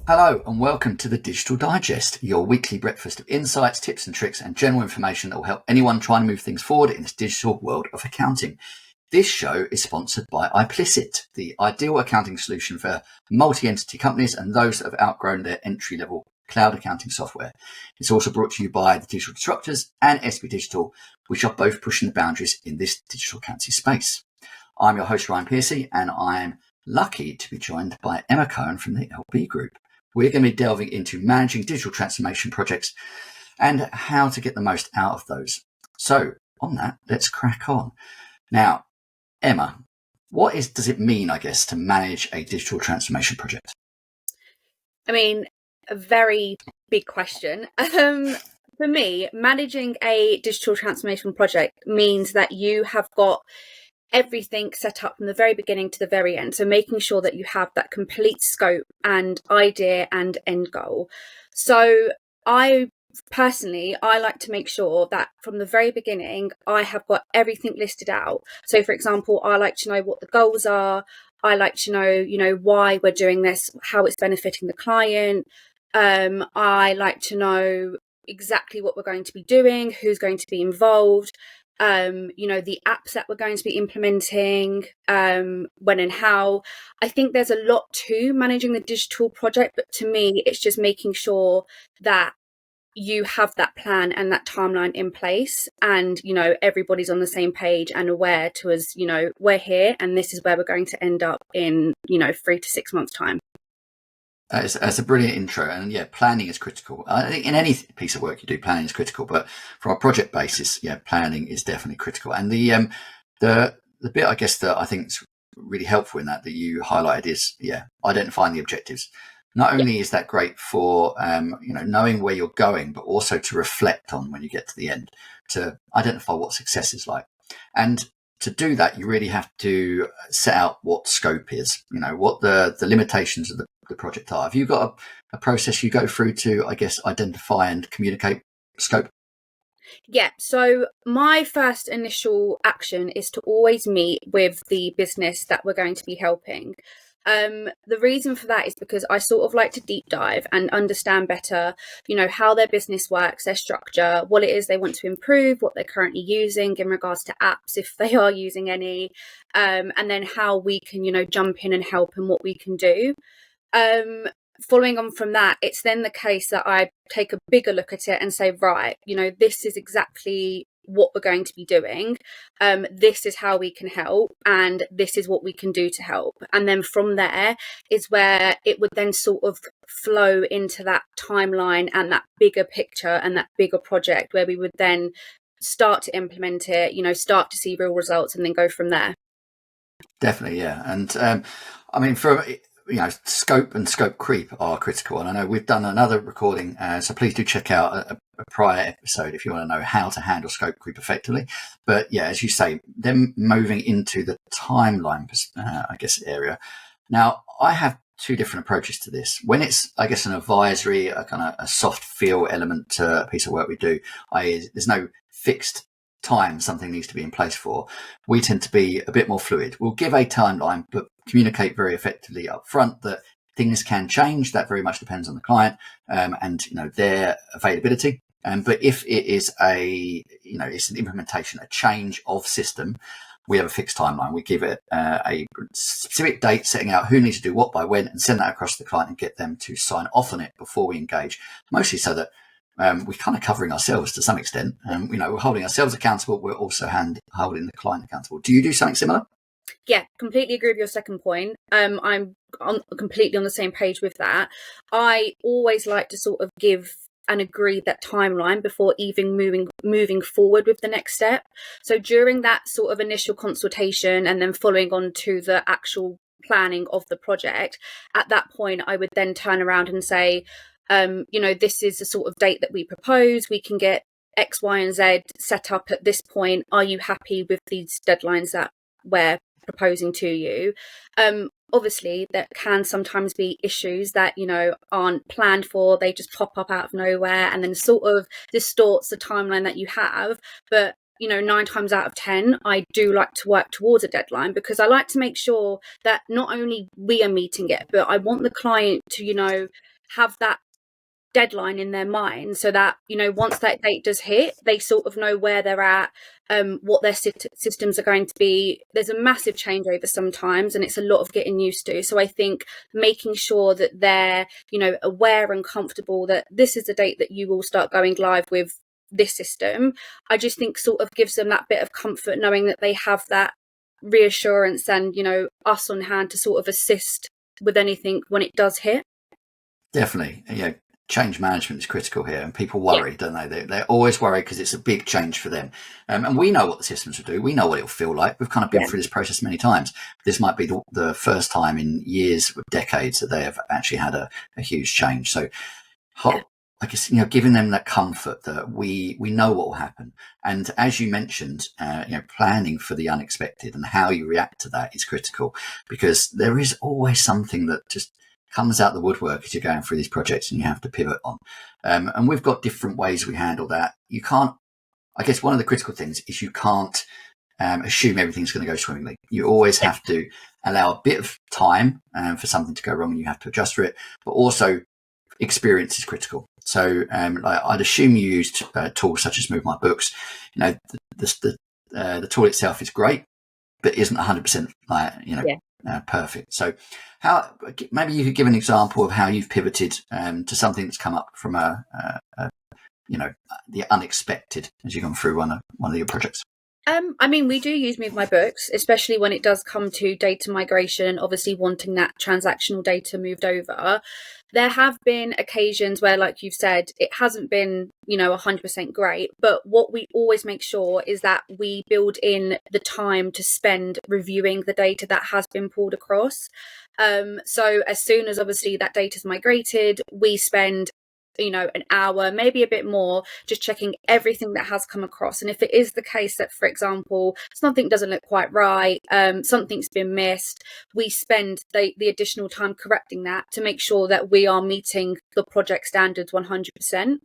Hello and welcome to the Digital Digest, your weekly breakfast of insights, tips and tricks and general information that will help anyone trying to move things forward in this digital world of accounting. This show is sponsored by iPlicit, the ideal accounting solution for multi-entity companies and those that have outgrown their entry-level cloud accounting software. It's also brought to you by the Digital Disruptors and SB Digital, which are both pushing the boundaries in this digital accounting space. I'm your host, Ryan Piercy, and I'm lucky to be joined by Emma Cohen from the LB Group. We're going to be delving into managing digital transformation projects and how to get the most out of those. So on that, let's crack on. Now, Emma, what does it mean, I guess, to manage a digital transformation project? I mean, a very big question. For me, managing a digital transformation project means that you have got everything set up from the very beginning to the very end. So making sure that you have that complete scope and idea and end goal. So I like to make sure that from the very beginning, I have got everything listed out. So for example, I like to know what the goals are. I like to know, why we're doing this, how it's benefiting the client. I like to know exactly what we're going to be doing, who's going to be involved. The apps that we're going to be implementing, when and how. I think there's a lot to managing the digital project, but to me, it's just making sure that you have that plan and that timeline in place and, everybody's on the same page and aware to us, we're here and this is where we're going to end up in, 3 to 6 months time. That's a brilliant intro, and planning is critical. I think in any piece of work you do, planning is critical. But from a project basis, planning is definitely critical. And the bit I guess that I think is really helpful in that you highlighted is identifying the objectives. Not only is that great for knowing where you're going, but also to reflect on when you get to the end, to identify what success is like. And to do that, you really have to set out what scope is, what the limitations of the project are. Have you got a process you go through to, I guess, identify and communicate scope? Yeah, so my first initial action is to always meet with the business that we're going to be helping. The reason for that is because I sort of like to deep dive and understand better, how their business works, their structure, what it is they want to improve, what they're currently using in regards to apps, if they are using any, and then how we can, jump in and help and what we can do. Following on from that, it's then the case that I take a bigger look at it and say, right, this is exactly what we're going to be doing. This is how we can help, and this is what we can do to help. And then from there is where it would then sort of flow into that timeline and that bigger picture and that bigger project where we would then start to implement it, start to see real results and then go from there. Definitely, yeah. And scope and scope creep are critical. And I know we've done another recording, so please do check out a prior episode if you want to know how to handle scope creep effectively. But as you say, then moving into the timeline, area. Now, I have two different approaches to this. When it's, I guess, an advisory, a kind of a soft feel element to a piece of work we do, there's no fixed time something needs to be in place for. We tend to be a bit more fluid. We'll give a timeline, but communicate very effectively up front that things can change. That very much depends on the client and their availability. But if it is it's an implementation, a change of system, we have a fixed timeline. We give it a specific date, setting out who needs to do what by when, and send that across to the client and get them to sign off on it before we engage. Mostly so that we're kind of covering ourselves to some extent. We're holding ourselves accountable. We're also holding the client accountable. Do you do something similar? Yeah, completely agree with your second point. I'm completely on the same page with that. I always like to sort of give and agree that timeline before even moving forward with the next step. So during that sort of initial consultation and then following on to the actual planning of the project, at that point, I would then turn around and say, this is the sort of date that we propose. We can get X, Y, and Z set up at this point. Are you happy with these deadlines that we're proposing to you? Obviously, there can sometimes be issues that, aren't planned for. They just pop up out of nowhere and then sort of distorts the timeline that you have. But 9 times out of 10, I do like to work towards a deadline because I like to make sure that not only we are meeting it, but I want the client to, have that deadline in their mind, so that, you know, once that date does hit, they sort of know where they're at, what their systems are going to be. There's a massive changeover sometimes, and it's a lot of getting used to. So I think making sure that they're, you know, aware and comfortable that this is the date that you will start going live with this system, I just think sort of gives them that bit of comfort, knowing that they have that reassurance and, you know, us on hand to sort of assist with anything when it does hit. Definitely. Yeah. Change management is critical here, and people worry, don't they? They're always worried because it's a big change for them. And we know what the systems will do. We know what it'll feel like. We've kind of been through this process many times. This might be the first time in years, decades, that they have actually had a huge change. So I guess, you know, giving them that comfort that we know what will happen. And as you mentioned, you know, planning for the unexpected and how you react to that is critical, because there is always something that just comes out the woodwork as you're going through these projects and you have to pivot on. And we've got different ways we handle that. You can't, I guess one of the critical things is you can't assume everything's going to go swimmingly. You always have to allow a bit of time for something to go wrong, and you have to adjust for it. But also, experience is critical. So I'd assume you used tools such as Move My Books. You know, the tool itself is great, but isn't 100% like, you know, perfect. So how, maybe you could give an example of how you've pivoted to something that's come up from you know, the unexpected as you've gone through one of your projects. I mean, we do use Move My Books, especially when it does come to data migration and obviously wanting that transactional data moved over. There have been occasions where, like you've said, it hasn't been, you know, 100% great. But what we always make sure is that we build in the time to spend reviewing the data that has been pulled across. So as soon as obviously that data is migrated, we spend, you know, an hour, maybe a bit more, just checking everything that has come across. And if it is the case that, for example, something doesn't look quite right, something's been missed, we spend the additional time correcting that to make sure that we are meeting the project standards 100%.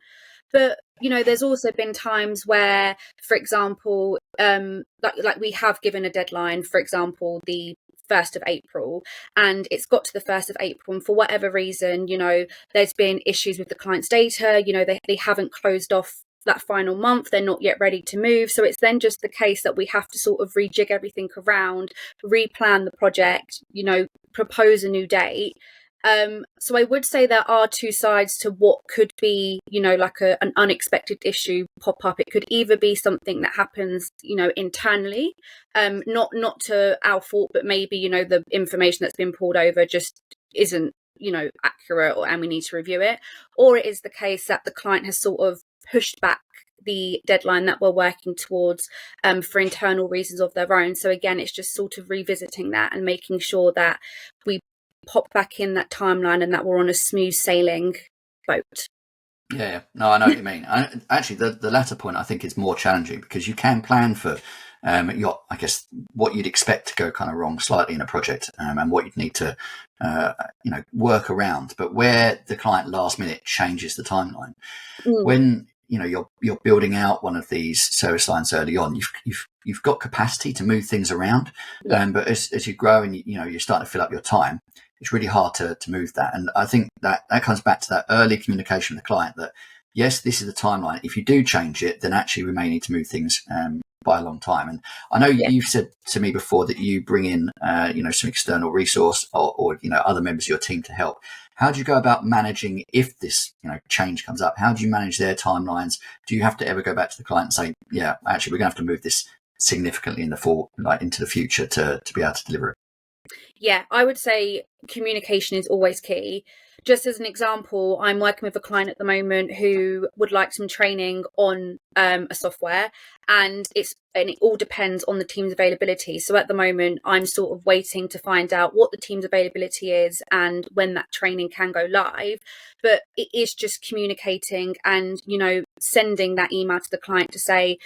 But, you know, there's also been times where, for example, like we have given a deadline, for example, the 1st of April, and it's got to the 1st of April, and for whatever reason, you know, there's been issues with the client's data, you know, they haven't closed off that final month, they're not yet ready to move. So it's then just the case that we have to sort of rejig everything around, replan the project, you know, propose a new date. So I would say there are two sides to what could be, you know, like an unexpected issue pop up. It could either be something that happens, you know, internally, not to our fault, but maybe, you know, the information that's been pulled over just isn't, you know, accurate, and we need to review it. Or it is the case that the client has sort of pushed back the deadline that we're working towards for internal reasons of their own. So again, it's just sort of revisiting that and making sure that we pop back in that timeline and that we're on a smooth sailing boat. Yeah, no, I know what you mean. Actually, the latter point I think is more challenging, because you can plan for I guess what you'd expect to go kind of wrong slightly in a project, and what you'd need to you know, work around. But where the client last minute changes the timeline, when you know you're building out one of these service lines early on, you've got capacity to move things around, but as you grow and you know you're starting to fill up your time, it's really hard to move that. And I think that comes back to that early communication with the client that, yes, this is the timeline. If you do change it, then actually we may need to move things by a long time. And I know you've said to me before that you bring in, you know, some external resource or, you know, other members of your team to help. How do you go about managing if this, you know, change comes up? How do you manage their timelines? Do you have to ever go back to the client and say, yeah, actually, we're going to have to move this significantly into the future to be able to deliver it? Yeah, I would say communication is always key. Just as an example, I'm working with a client at the moment who would like some training on a software, and it all depends on the team's availability. So at the moment, I'm sort of waiting to find out what the team's availability is and when that training can go live. But it is just communicating and, you know, sending that email to the client to say,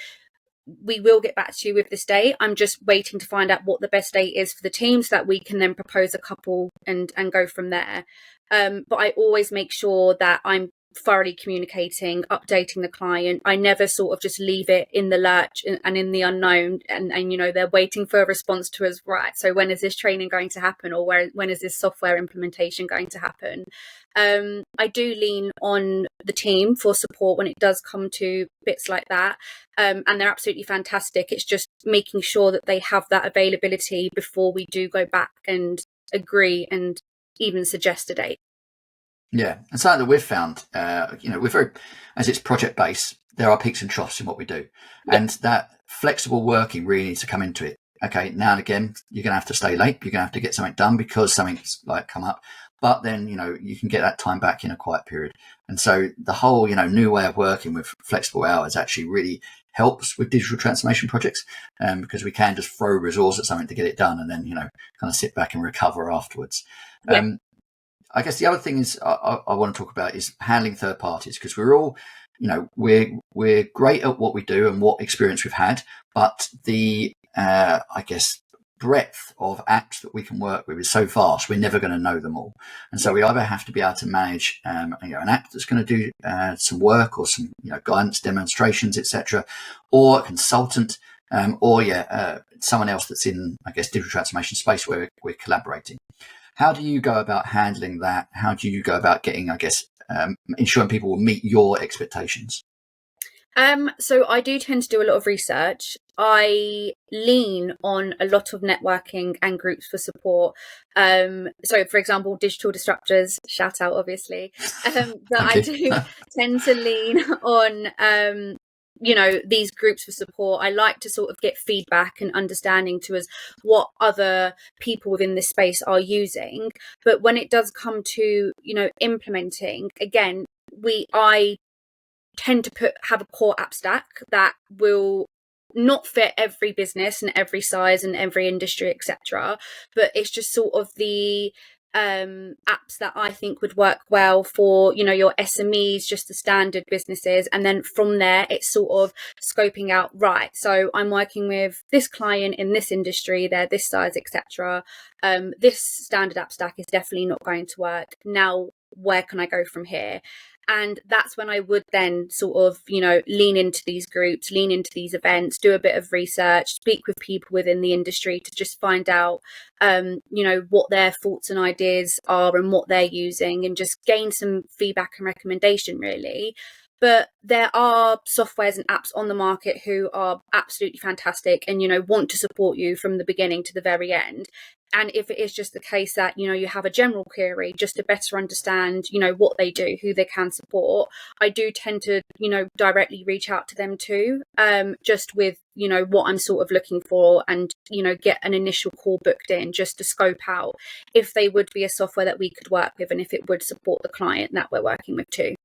we will get back to you with this date. I'm just waiting to find out what the best date is for the team so that we can then propose a couple and go from there. But I always make sure that I'm thoroughly communicating, updating the client. I never sort of just leave it in the lurch and in the unknown, and they're waiting for a response to us, right, so when is this training going to happen, or when is this software implementation going to happen? I do lean on the team for support when it does come to bits like that, and they're absolutely fantastic. It's just making sure that they have that availability before we do go back and agree and even suggest a date. Yeah, and something that we've found, we're very, as it's project based, there are peaks and troughs in what we do, and that flexible working really needs to come into it. Okay, now and again, you're going to have to stay late. You're going to have to get something done because something's like come up, but then you can get that time back in a quiet period. And so the whole new way of working with flexible hours actually really helps with digital transformation projects, because we can just throw resource at something to get it done, and then kind of sit back and recover afterwards. Yeah. I guess the other thing is I want to talk about is handling third parties, because we're all, we're great at what we do and what experience we've had, but the I guess breadth of apps that we can work with is so vast, we're never going to know them all. And so we either have to be able to manage an app that's going to do some work or some guidance, demonstrations, etc., or a consultant, or someone else that's in, I guess, digital transformation space where we're collaborating. How do you go about handling that? How do you go about getting, I guess, ensuring people will meet your expectations? So I do tend to do a lot of research. I lean on a lot of networking and groups for support. So, for example, Digital Disruptors, shout out, obviously. But I do tend to lean on these groups for support. I like to sort of get feedback and understanding to us what other people within this space are using. But when it does come to implementing, again, I tend to have a core app stack that will not fit every business and every size and every industry, etc. But it's just sort of the apps that I think would work well for your SMEs, just the standard businesses, and then from there it's sort of scoping out, right, so I'm working with this client in this industry, they're this size, etc. This standard app stack is definitely not going to work. Now where can I go from here? And that's when I would then sort of, lean into these groups, lean into these events, do a bit of research, speak with people within the industry to just find out, what their thoughts and ideas are and what they're using, and just gain some feedback and recommendation, really. But there are softwares and apps on the market who are absolutely fantastic and, want to support you from the beginning to the very end. And if it is just the case that, you have a general query just to better understand, what they do, who they can support, I do tend to, directly reach out to them too, just with, what I'm sort of looking for, and, get an initial call booked in just to scope out if they would be a software that we could work with and if it would support the client that we're working with too.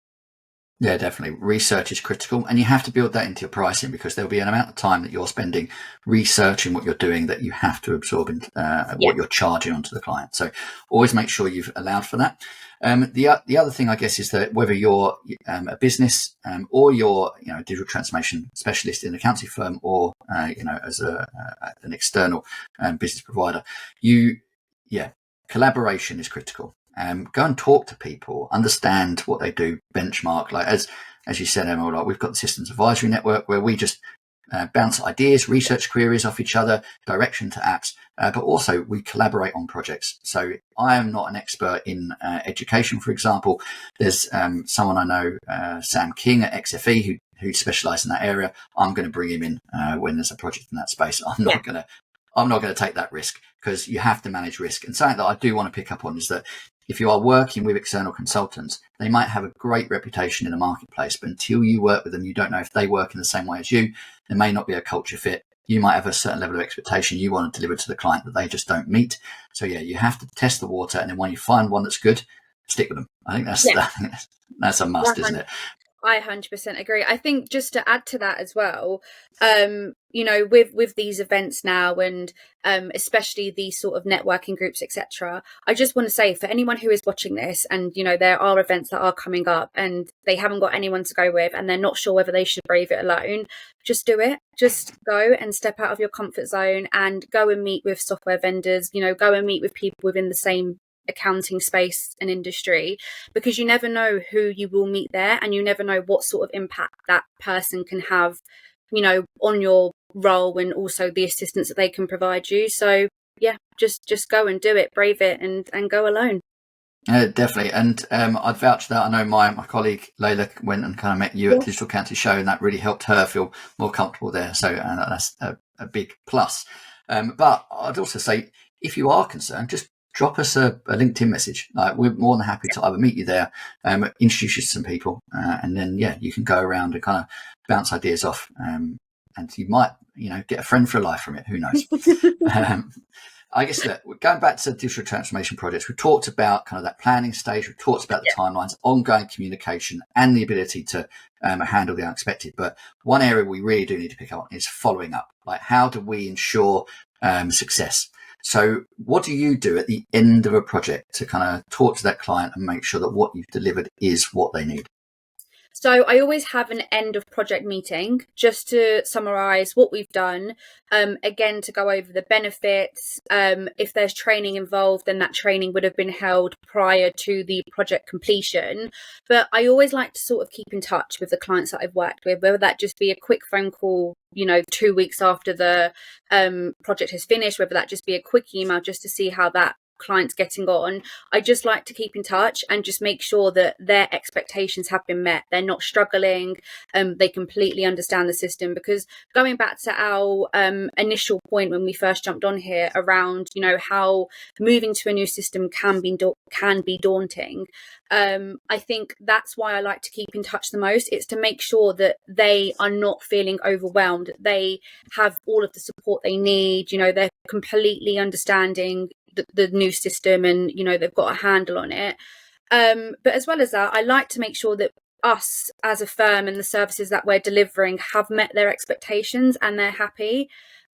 Yeah, definitely. Research is critical, and you have to build that into your pricing, because there'll be an amount of time that you're spending researching what you're doing that you have to absorb into what you're charging onto the client. So always make sure you've allowed for that. The other thing, I guess, is that whether you're a business or you're a digital transformation specialist in an accountancy firm, or as an external business provider, collaboration is critical. Go and talk to people, understand what they do, benchmark. Like as you said, Emma, like we've got the Systems Advisory Network where we just bounce ideas, research queries off each other, direction to apps, but also we collaborate on projects. So I am not an expert in education, for example. There's someone I know, Sam King at XFE, who specialises in that area. I'm going to bring him in when there's a project in that space. I'm not going to take that risk, because you have to manage risk. And something that I do want to pick up on is that if you are working with external consultants, they might have a great reputation in the marketplace, but until you work with them, you don't know if they work in the same way as you. There may not be a culture fit. You might have a certain level of expectation you want to deliver to the client that they just don't meet. So you have to test the water, and then when you find one that's good, stick with them. I think that's a must, isn't it? I 100% agree. I think just to add to that as well, with these events now, and especially these sort of networking groups, etc., I just want to say, for anyone who is watching this and, there are events that are coming up and they haven't got anyone to go with and they're not sure whether they should brave it alone, just do it. Just go and step out of your comfort zone and go and meet with software vendors, go and meet with people within the same accounting space and industry, because you never know who you will meet there, and you never know what sort of impact that person can have, you know, on your role, and also the assistance that they can provide you. So yeah, just go and do it, brave it, and go alone. Definitely, and I'd vouch that. I know my colleague Layla went and kind of met you at Digital County Show, and that really helped her feel more comfortable there. So that's a big plus. But I'd also say, if you are concerned, just drop us a LinkedIn message. Like, we're more than happy to either meet you there, introduce you to some people, and then you can go around and kind of bounce ideas off. And you might, get a friend for life from it. Who knows? I guess that going back to digital transformation projects, we talked about kind of that planning stage. We talked about the timelines, ongoing communication, and the ability to handle the unexpected. But one area we really do need to pick up on is following up. Like, how do we ensure success? So what do you do at the end of a project to kind of talk to that client and make sure that what you've delivered is what they need? So I always have an end of project meeting just to summarise what we've done. Again, to go over the benefits. If there's training involved, then that training would have been held prior to the project completion. But I always like to sort of keep in touch with the clients that I've worked with, whether that just be a quick phone call, 2 weeks after the project has finished, whether that just be a quick email just to see how that clients getting on. I just like to keep in touch and just make sure that their expectations have been met. They're not struggling. They completely understand the system, because going back to our initial point when we first jumped on here around, how moving to a new system can be daunting. I think that's why I like to keep in touch the most. It's to make sure that they are not feeling overwhelmed. They have all of the support they need. They're completely understanding the new system, and they've got a handle on it. But as well as that, I like to make sure that us as a firm and the services that we're delivering have met their expectations and they're happy.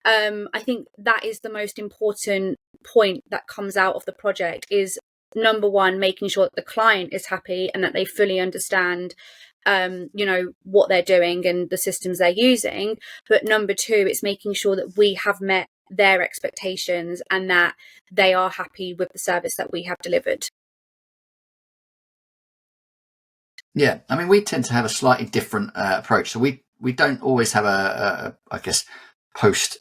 I think that is the most important point that comes out of the project, is number one, making sure that the client is happy and that they fully understand what they're doing and the systems they're using. But number two, it's making sure that we have met their expectations and that they are happy with the service that we have delivered. Yeah, I mean, we tend to have a slightly different approach. So we don't always have a I guess, post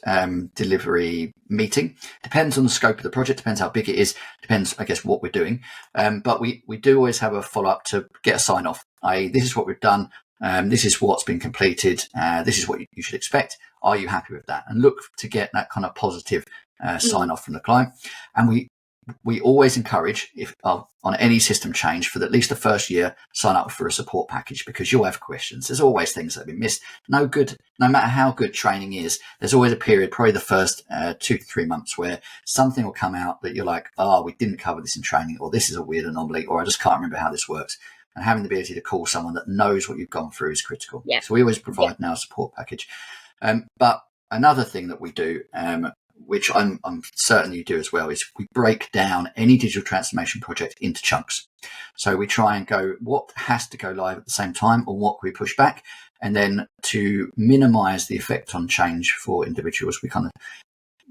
delivery meeting. Depends on the scope of the project, depends how big it is, depends, I guess, what we're doing. But we do always have a follow-up to get a sign-off, i.e. this is what we've done, this is what's been completed, this is what you should expect. Are you happy with that? And look to get that kind of positive sign-off from the client. And we always encourage, if on any system change, for at least the first year, sign up for a support package, because you'll have questions. There's always things that have been missed. No matter how good training is, there's always a period, probably the first 2 to 3 months, where something will come out that you're like, we didn't cover this in training, or this is a weird anomaly, or I just can't remember how this works. And having the ability to call someone that knows what you've gone through is critical. Yeah. So we always provide now a support package. But another thing that we do, which I'm certain you do as well, is we break down any digital transformation project into chunks. So we try and go, what has to go live at the same time, or what can we push back? And then to minimize the effect on change for individuals,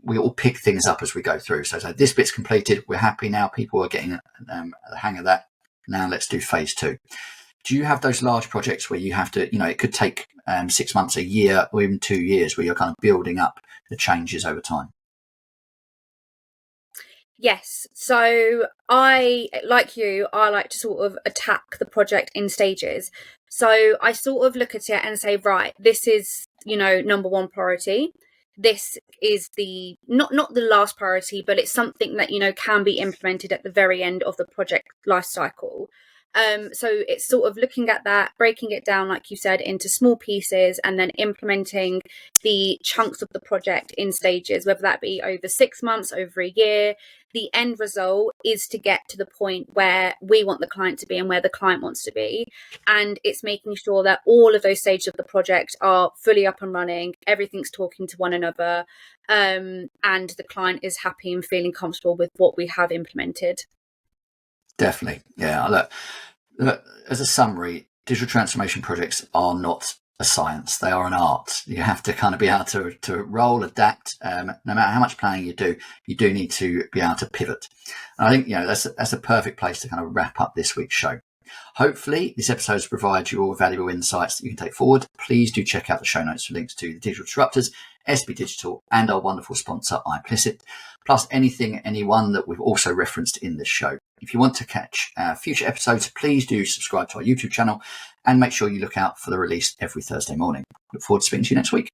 we all pick things up as we go through. So this bit's completed, we're happy now, people are getting the hang of that. Now let's do phase 2. Do you have those large projects where you have to, it could take 6 months, a year, or even 2 years, where you're kind of building up the changes over time? Yes. So I like to sort of attack the project in stages. So I sort of look at it and say, right, this is, number one priority. This is the not the last priority, but it's something that, can be implemented at the very end of the project life cycle. So it's sort of looking at that, breaking it down, like you said, into small pieces, and then implementing the chunks of the project in stages, whether that be over 6 months, over a year. The end result is to get to the point where we want the client to be and where the client wants to be. And it's making sure that all of those stages of the project are fully up and running, everything's talking to one another, and the client is happy and feeling comfortable with what we have implemented. Definitely. Yeah. Look, as a summary, digital transformation projects are not a science. They are an art. You have to kind of be able to roll, adapt. No matter how much planning you do need to be able to pivot. And I think, that's a perfect place to kind of wrap up this week's show. Hopefully, this episode has provided you all valuable insights that you can take forward. Please do check out the show notes for links to the Digital Disruptors, SB Digital, and our wonderful sponsor, iPlicit, plus anyone that we've also referenced in this show. If you want to catch future episodes, please do subscribe to our YouTube channel and make sure you look out for the release every Thursday morning. Look forward to speaking to you next week.